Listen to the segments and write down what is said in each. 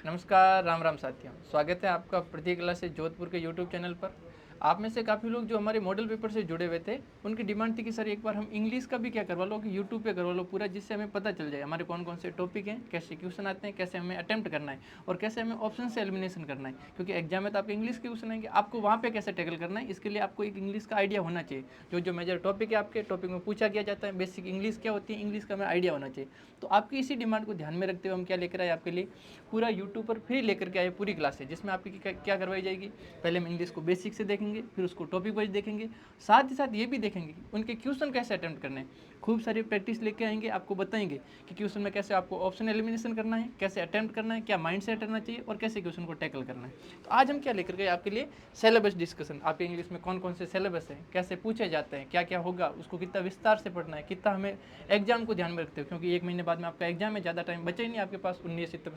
नमस्कार, राम राम साथियों। स्वागत है आपका प्रतीक क्लास से जोधपुर के यूट्यूब चैनल पर। आप में से काफ़ी लोग जो हमारे मॉडल पेपर से जुड़े हुए थे, उनकी डिमांड थी कि सर एक बार हम इंग्लिश का भी क्या करवा लो कि यूट्यूब पे करवा लो पूरा, जिससे हमें पता चल जाए हमारे कौन कौन से टॉपिक हैं, कैसे क्वेश्चन आते हैं, कैसे हमें अटेम्प्ट करना है और कैसे हमें ऑप्शन से एलिमिनेशन करना है। क्योंकि एग्जाम में तो आपके इंग्लिश के क्वेश्चन आएंगे, आपको वहाँ पर कैसे टैकल करना है, इसके लिए आपको एक इंग्लिश का आइडिया होना चाहिए। जो जो मेजर टॉपिक है आपके टॉपिक में पूछा किया जाता है, बेसिक इंग्लिश क्या होती है, इंग्लिश का हमें आइडिया होना चाहिए। तो आपकी इसी डिमांड को ध्यान में रखते हुए हम क्या लेकर आए आपके लिए, पूरा यूट्यूब पर फ्री लेकर के आए पूरी क्लास है, जिसमें आपकी क्या करवाई जाएगी। पहले हम इंग्लिश को बेसिक से देखेंगे, फिर उसको टॉपिक वाइज देखेंगे, साथ ही साथ ये भी देखेंगे कि उनके क्वेश्चन कैसे अटेम्प्ट करने हैं। खूब सारी प्रैक्टिस लेके आएंगे, आपको बताएंगे कि क्वेश्चन में कैसे आपको ऑप्शन एलिमिनेशन करना है, कैसे अटेम्प्ट करना है, क्या माइंड सेट रहना चाहिए और कैसे क्वेश्चन को टैकल करना है। तो आज हम क्या लेकर गए आपके लिए, सिलेबस डिस्कशन। आपके इंग्लिश में कौन कौन से सिलेबस है, कैसे पूछे जाते हैं, क्या क्या होगा, उसको कितना विस्तार से पढ़ना है, कितना हमें एग्जाम को ध्यान में रखते हो, क्योंकि 1 महीने बाद में आपका एग्जाम है, ज़्यादा टाइम बचा ही नहीं आपके पास।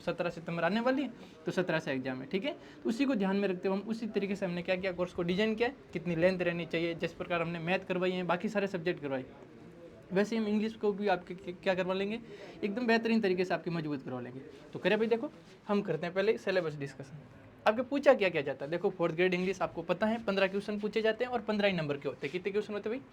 17 सितंबर आने वाली है, तो 17 से एग्जाम है, ठीक है। तो उसी को ध्यान में रखते हुए हम उसी तरीके से हमने क्या किया, कोर्स को डिजाइन किया, कितनी लेंथ रहनी चाहिए, जिस प्रकार हमने मैथ करवाई है, बाकी सारे सब्जेक्ट करवाए, वैसे हम इंग्लिश को भी आपके क्या करवा लेंगे, एकदम बेहतरीन तरीके से आपकी मजबूत करवा लेंगे। तो करें भाई, देखो हम करते हैं पहले सिलेबस डिस्कशन। आपके पूछा क्या क्या जाता है, देखो 4th ग्रेड इंग्लिश आपको पता है 15 क्वेश्चन पूछे जाते हैं और 15 ही नंबर के होते हैं। कितने क्वेश्चन होते हैं भाई,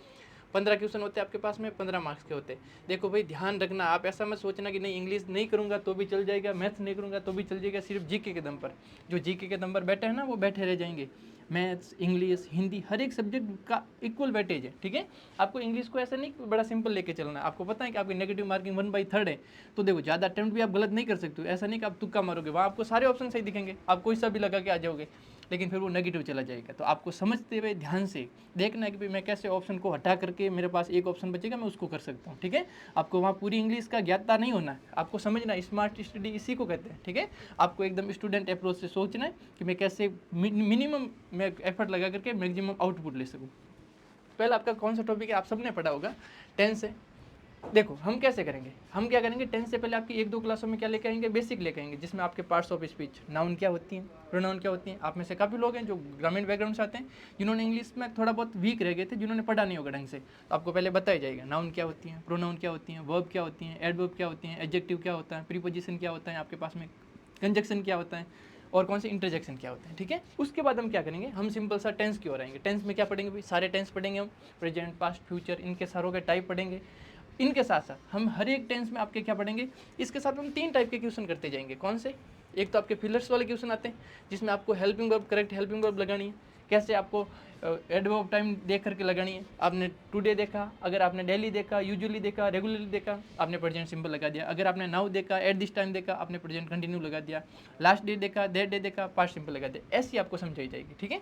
15 क्वेश्चन होते हैं आपके पास में, 15 मार्क्स के होते हैं। देखो भाई ध्यान रखना, आप ऐसा मत सोचना कि नहीं इंग्लिश नहीं करूंगा तो भी चल जाएगा, मैथ्स नहीं करूंगा तो भी चल जाएगा, सिर्फ जीके के दम पर। जो जीके के दम पर बैठे हैं ना, वो बैठे रह जाएंगे। मैथ्स, इंग्लिश, हिंदी, हर एक सब्जेक्ट का इक्वल वेटेज है, ठीक है। आपको इंग्लिश को ऐसा नहीं बड़ा सिंपल लेके चलना है। आपको पता है कि आपकी नेगेटिव मार्किंग 1/3 है, तो देखो ज़्यादा अटेम्प्ट भी आप गलत नहीं कर सकते हो। ऐसा नहीं कि आप तुक्का मारोगे, वहाँ आपको सारे ऑप्शन सही दिखेंगे, आप कोई सा भी लगा के आ जाओगे, लेकिन फिर वो नेगेटिव चला जाएगा। तो आपको समझते हुए ध्यान से देखना है कि भाई मैं कैसे ऑप्शन को हटा करके मेरे पास एक ऑप्शन बचेगा, मैं उसको कर सकता हूँ, ठीक है। आपको वहाँ पूरी इंग्लिश का ज्ञाता नहीं होना है, आपको समझना है। स्मार्ट स्टडी इसी को कहते हैं, ठीक है। आपको एकदम स्टूडेंट अप्रोच से सोचना है कि मैं कैसे मिनिमम मैं एफर्ट लगा करके मैक्सिमम आउटपुट ले सकूँ। पहला आपका कौन सा टॉपिक है, आप सबने पढ़ा होगा, टेंस है। देखो हम कैसे करेंगे, हम क्या करेंगे, टेंस से पहले आपकी 1-2 क्लासों में क्या लेके आएंगे, बेसिक लेके आएंगे, जिसमें आपके पार्ट्स ऑफ स्पीच, नाउन क्या होती हैं, प्रोनाउन क्या होती हैं। आप में से काफ़ी लोग हैं जो ग्रामीण बैकग्राउंड से आते हैं, जिन्होंने इंग्लिश में थोड़ा बहुत वीक रह गए थे, जिन्होंने पढ़ा नहीं होगा ढंग से। तो आपको पहले बताया जाएगा नाउन क्या होती हैं, प्रोनाउन क्या होती हैं, वर्ब क्या होती हैं, एडवर्ब क्या होती हैं, एडजेक्टिव क्या होता है, प्रीपोजिशन क्या होता है, आपके पास में कंजक्शन क्या होता है और कौन से इंटरजेक्शन क्या होते हैं, ठीक है। उसके बाद हम क्या करेंगे, हम सिंपल सा टेंस की ओर आएंगे। टेंस में क्या पढ़ेंगे भाई, सारे टेंस पढ़ेंगे हम, प्रेजेंट, पास्ट, फ्यूचर, इनके सारों के टाइप पढ़ेंगे। इनके साथ साथ हम हर एक टेंस में आपके क्या पढ़ेंगे, इसके साथ हम 3 टाइप के क्वेश्चन करते जाएंगे। कौन से, एक तो आपके फिलर्स वाले क्वेश्चन आते हैं, जिसमें आपको helping verb, correct helping verb लगानी है, कैसे आपको एडवर्ब टाइम देख करके लगानी है। आपने टुडे देखा, अगर आपने डेली देखा, यूजुअली देखा, रेगुलरली देखा, आपने प्रेजेंट सिंपल लगा दिया। अगर आपने नाउ देखा, एट दिस टाइम देखा, आपने प्रेजेंट कंटिन्यू लगा दिया। लास्ट डे देखा, दैट डे देखा, पास्ट सिंपल लगा दिया। ऐसी आपको समझाई जाएगी, ठीक है।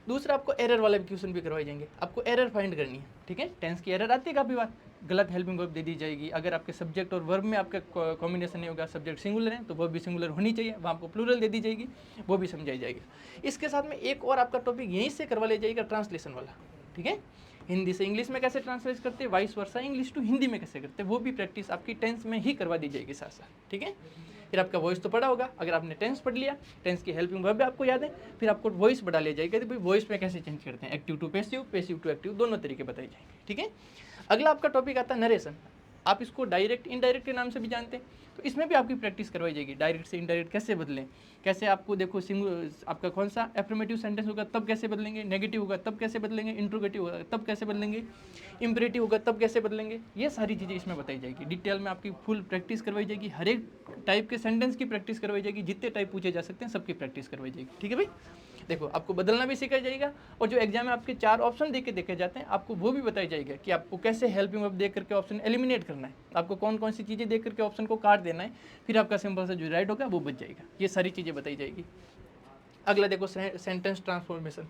दूसरा आपको एरर वाले क्वेश्चन भी करवाए जाएंगे, आपको एरर फाइंड करनी है, ठीक है। टेंस की एरर आती है काफ़ी बार, गलत हेल्पिंग वर्ब दे दी जाएगी। अगर आपके सब्जेक्ट और वर्ब में आपका कॉम्बिनेशन नहीं होगा, सब्जेक्ट सिंगुलर है तो वर्ब भी सिंगुलर होनी चाहिए, वहाँ आपको प्लूरल दे दी जाएगी, वो भी समझाई जाएगी। इसके साथ में एक और आपका टॉपिक यहीं से करवा लिया जाएगा, ट्रांसलेशन वाला, ठीक है। हिंदी से इंग्लिश में कैसे ट्रांसलेट करते हैं, vice versa English to Hindi में कैसे करते हैं, वो भी प्रैक्टिस आपकी टेंस में ही करवा दी जाएगी साथ साथ, ठीक है। फिर आपका वॉइस तो पढ़ा होगा, अगर आपने टेंस पढ़ लिया, टेंस की हेल्पिंग वर्ब भी आपको याद है, फिर आपको वॉइस बढ़ा लिया जाएगा कि भाई वॉइस में कैसे चेंज करते हैं, active to passive, passive to active, दोनों तरीके बताए जाएंगे, ठीक है। अगला आपका टॉपिक आता है नरेशन। आप इसको डायरेक्ट इनडायरेक्ट के नाम से भी जानते हैं, तो इसमें भी आपकी प्रैक्टिस करवाई जाएगी, डायरेक्ट से इनडायरेक्ट कैसे बदलें, कैसे आपको देखो आपका कौन सा एफर्मेटिव सेंटेंस होगा तब कैसे बदलेंगे, नेगेटिव होगा तब कैसे बदलेंगे, इंट्रोगेटिव होगा तब कैसे बदलेंगे, इंपरेटिव होगा तब कैसे बदलेंगे। ये सारी चीज़ें इसमें बताई जाएगी, डिटेल में आपकी फुल प्रैक्टिस करवाई जाएगी, हर एक टाइप के सेंटेंस की प्रैक्टिस करवाई जाएगी, जितने टाइप पूछे जा सकते हैं सबकी प्रैक्टिस करवाई जाएगी, ठीक है भाई। देखो आपको बदलना भी सिखाया जाएगा, और जो एग्जाम में आपके 4 ऑप्शन देके देखे जाते हैं, आपको वो भी बताया जाएगा कि आपको कैसे हेल्पिंग वर्ब देख करके ऑप्शन एलिमिनेट करना है, आपको कौन कौन सी चीज़ें देख करके ऑप्शन को काट देना है, फिर आपका सिंपल सा जो राइट होगा वो बच जाएगा। ये सारी चीज़ें बताई जाएगी। अगला देखो सेंटेंस ट्रांसफॉर्मेशन,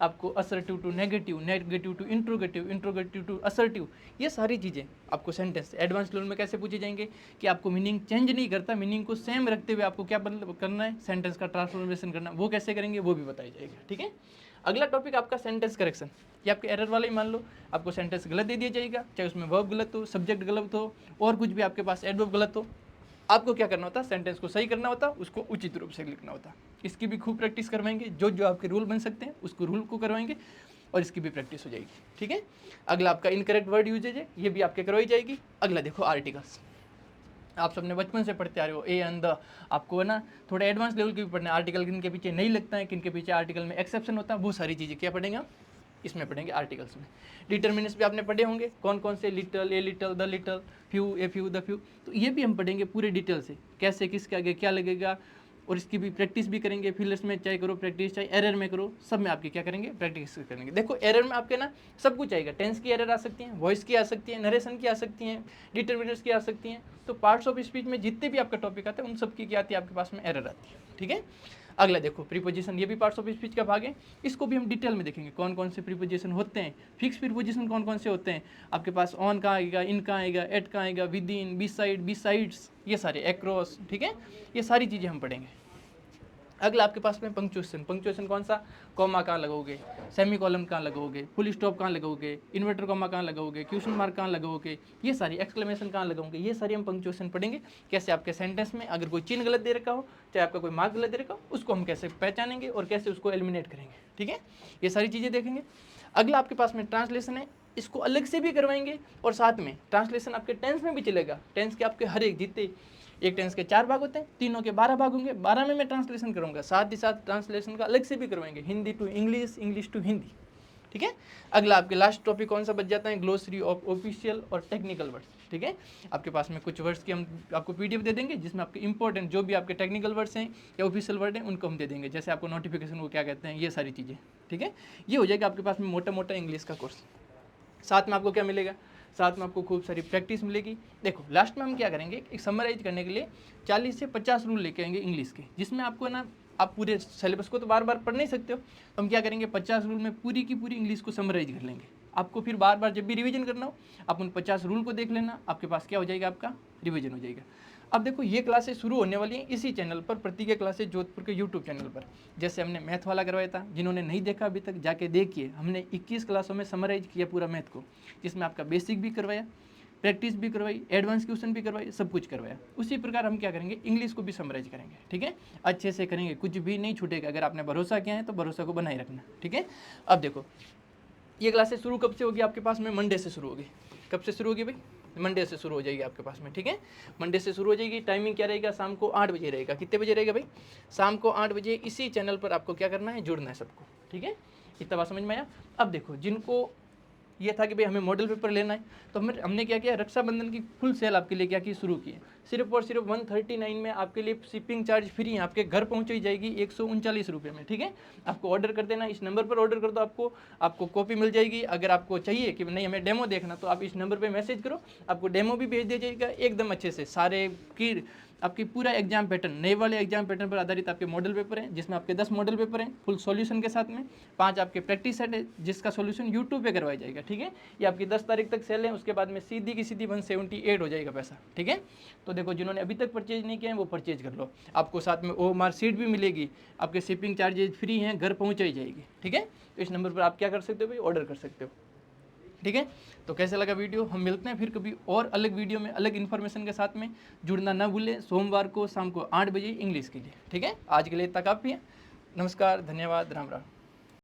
आपको assertive to negative, negative to interrogative, interrogative to assertive, ये सारी चीज़ें आपको सेंटेंस एडवांस लेवल में कैसे पूछे जाएंगे कि आपको मीनिंग चेंज नहीं करता, मीनिंग को सेम रखते हुए आपको क्या करना है, सेंटेंस का ट्रांसफॉर्मेशन करना, वो कैसे करेंगे वो भी बताया जाएगा, ठीक है। अगला टॉपिक आपका सेंटेंस करेक्शन, ये आपके एरर वाले ही मान लो, आपको सेंटेंस गलत दे दिया जाएगा, चाहे उसमें वर्ब गलत हो, सब्जेक्ट गलत हो, और कुछ भी आपके पास एडवर्ब गलत हो, आपको क्या करना होता है, सेंटेंस को सही करना होता, उसको उचित रूप से लिखना होता। इसकी भी खूब प्रैक्टिस करवाएंगे, जो जो आपके रूल बन सकते हैं उसको रूल को करवाएंगे, और इसकी भी प्रैक्टिस हो जाएगी, ठीक है। अगला आपका इनकरेक्ट वर्ड यूजेज है, ये भी आपके करवाई जाएगी। अगला देखो आर्टिकल्स, आप सबने बचपन से पढ़ते आ रहे हो ए एंड द। आपको है ना थोड़ा एडवांस लेवल के भी पढ़ना है, आर्टिकल किन के पीछे नहीं लगता है, किन के पीछे आर्टिकल में एक्सेप्शन होता है, वो सारी चीज़ें क्या पढ़ेंगे हम इसमें पढ़ेंगे आर्टिकल्स में। डिटर्मिनेंट्स भी आपने पढ़े होंगे, कौन कौन से, little, a little, the little, few, a few, the few, तो ये भी हम पढ़ेंगे पूरे डिटेल से, कैसे किसके आगे क्या लगेगा, और इसकी भी प्रैक्टिस भी करेंगे। फिलर्स में चाहे करो प्रैक्टिस, चाहे एरर में करो, सब में आपकी क्या करेंगे प्रैक्टिस करेंगे। देखो एरर में आपके ना सब कुछ आएगा, टेंस की एरर आ सकती है, वॉइस की आ सकती है, नरेशन की आ सकती है, डिटर्मिनेंट्स की आ सकती हैं। तो पार्ट्स ऑफ स्पीच में जितने भी आपका टॉपिक आते हैं उन सब की क्या आती है आपके पास में एरर आती है। ठीक है, अगला देखो प्रीपोजिशन, ये भी पार्ट्स ऑफ स्पीच का भाग है, इसको भी हम डिटेल में देखेंगे कौन कौन से प्रीपोजिशन होते हैं, फिक्स प्रीपोजिशन कौन कौन से होते हैं आपके पास, ऑन कहाँ आएगा, इन कहाँ आएगा, एट कहाँ आएगा, विद इन, बी साइड्स, ये सारे एक्रॉस। ठीक है, ये सारी चीज़ें हम पढ़ेंगे। अगला आपके पास में पंक्चुएशन, पंक्चुएशन कौन सा, कॉमा कहाँ लगाओगे, सेमी कॉलम कहाँ लगाओगे, फुल स्टॉप कहाँ लगाओगे, इन्वर्टर कॉमा कहाँ लगाओगे, क्वेश्चन मार्क कहाँ लगाओगे, ये सारी एक्सक्लेमेशन कहाँ लगाओगे, ये सारी हम पंक्चुएशन पढ़ेंगे। कैसे आपके सेंटेंस में अगर कोई चिन्ह गलत दे रखा हो, चाहे आपका कोई मार्क गलत दे रखा हो, उसको हम कैसे पहचानेंगे और कैसे उसको एलिमिनेट करेंगे। ठीक है, ये सारी चीज़ें देखेंगे। अगला आपके पास में ट्रांसलेशन है, इसको अलग से भी करवाएंगे और साथ में ट्रांसलेशन आपके टेंस में भी चलेगा। टेंस के आपके हर एक जितने, एक टेंस के 4 भाग होते हैं, तीनों के 12 भाग होंगे, 12 में मैं ट्रांसलेशन करूंगा, साथ ही साथ ट्रांसलेशन का अलग से भी करवाएंगे, Hindi to English, English to Hindi. ठीक है, अगला आपके लास्ट टॉपिक कौन सा बच जाता है, ग्लोसरी ऑफ ऑफिशियल और टेक्निकल वर्ड्स। ठीक है, आपके पास में कुछ वर्ड्स की हम आपको पीडीएफ दे देंगे, जिसमें आपके इंपॉर्टेंट जो भी आपके टेक्निकल वर्ड्स हैं या ऑफिशियल वर्ड हैं उनको हम दे देंगे, जैसे आपको नोटिफिकेशन को क्या कहते हैं, ये सारी चीज़ें। ठीक है, ये हो जाएगा आपके पास में मोटा मोटा इंग्लिश का कोर्स। साथ में आपको क्या मिलेगा, साथ में आपको खूब सारी प्रैक्टिस मिलेगी। देखो लास्ट में हम क्या करेंगे, एक समराइज करने के लिए 40 से 50 रूल लेके आएंगे इंग्लिश के, जिसमें आपको ना, आप पूरे सिलेबस को तो बार बार पढ़ नहीं सकते हो, तो हम क्या करेंगे 50 रूल में पूरी की पूरी इंग्लिश को समराइज कर लेंगे। आपको फिर बार बार जब भी रिवीजन करना हो, आप उन 50 रूल को देख लेना, आपके पास क्या हो जाएगा, आपका रिवीजन हो जाएगा। अब देखो ये क्लासेस शुरू होने वाली हैं इसी चैनल पर, प्रतिज्ञा क्लासेस जोधपुर के यूट्यूब चैनल पर। जैसे हमने मैथ वाला करवाया था, जिन्होंने नहीं देखा अभी तक जाके देखिए, हमने 21 क्लासों में समराइज किया पूरा मैथ को, जिसमें आपका बेसिक भी करवाया, प्रैक्टिस भी करवाई, एडवांस क्वेश्चन भी करवाई, सब कुछ करवाया। उसी प्रकार हम क्या करेंगे, इंग्लिश को भी समराइज करेंगे। ठीक है, अच्छे से करेंगे, कुछ भी नहीं छूटेगा। अगर आपने भरोसा किया है तो भरोसा को बनाए रखना। ठीक है, अब देखो ये क्लासेस शुरू कब से होगी आपके पास में, मंडे से शुरू होगी। कब से शुरू होगी भाई, मंडे से शुरू हो जाएगी आपके पास में। ठीक है, मंडे से शुरू हो जाएगी। टाइमिंग क्या रहेगा, शाम को 8 बजे रहेगा। कितने बजे रहेगा भाई, शाम को 8 बजे। इसी चैनल पर आपको क्या करना है, जुड़ना है सबको। ठीक है, इतना बात समझ में आया। अब देखो जिनको ये था कि भाई हमें मॉडल पेपर लेना है, तो हमने क्या किया, रक्षाबंधन की फुल सेल आपके लिए क्या की, शुरू की है। सिर्फ और सिर्फ 139 में आपके लिए शिपिंग चार्ज फ्री है, आपके घर पहुंचाई जाएगी 139 रुपये में। ठीक है, आपको ऑर्डर कर देना, इस नंबर पर ऑर्डर कर दो, आपको कॉपी मिल जाएगी। अगर आपको चाहिए कि नहीं हमें डेमो देखना, तो आप इस नंबर पर मैसेज करो, आपको डेमो भी भेज दिया जाएगा एकदम अच्छे से। सारे की आपकी पूरा एग्जाम पैटर्न, नए वाले एग्जाम पैटर्न पर आधारित आपके मॉडल पेपर हैं, जिसमें आपके 10 मॉडल पेपर हैं फुल सॉल्यूशन के साथ में। 5 आपके प्रैक्टिस सेट है, जिसका सॉल्यूशन यूट्यूब पे करवाया जाएगा। ठीक है, ये आपकी 10 तारीख तक सेल है, उसके बाद में सीधी की सीधी 178 हो जाएगा पैसा। ठीक है, तो देखो जिन्होंने अभी तक परचेज नहीं किया है वो परचेज कर लो, आपको साथ में OMR सीट भी मिलेगी, आपके शिपिंग चार्जेज फ्री हैं, घर पहुँचाई जाएगी। ठीक है, तो इस नंबर पर आप क्या कर सकते हो भाई, ऑर्डर कर सकते हो। ठीक है, तो कैसा लगा वीडियो, हम मिलते हैं फिर कभी और अलग वीडियो में अलग इन्फॉर्मेशन के साथ में। जुड़ना ना भूलें, सोमवार को शाम को 8 बजे इंग्लिश के लिए। ठीक है, आज के लिए इतना काफ़ी है। नमस्कार, धन्यवाद, राम राम।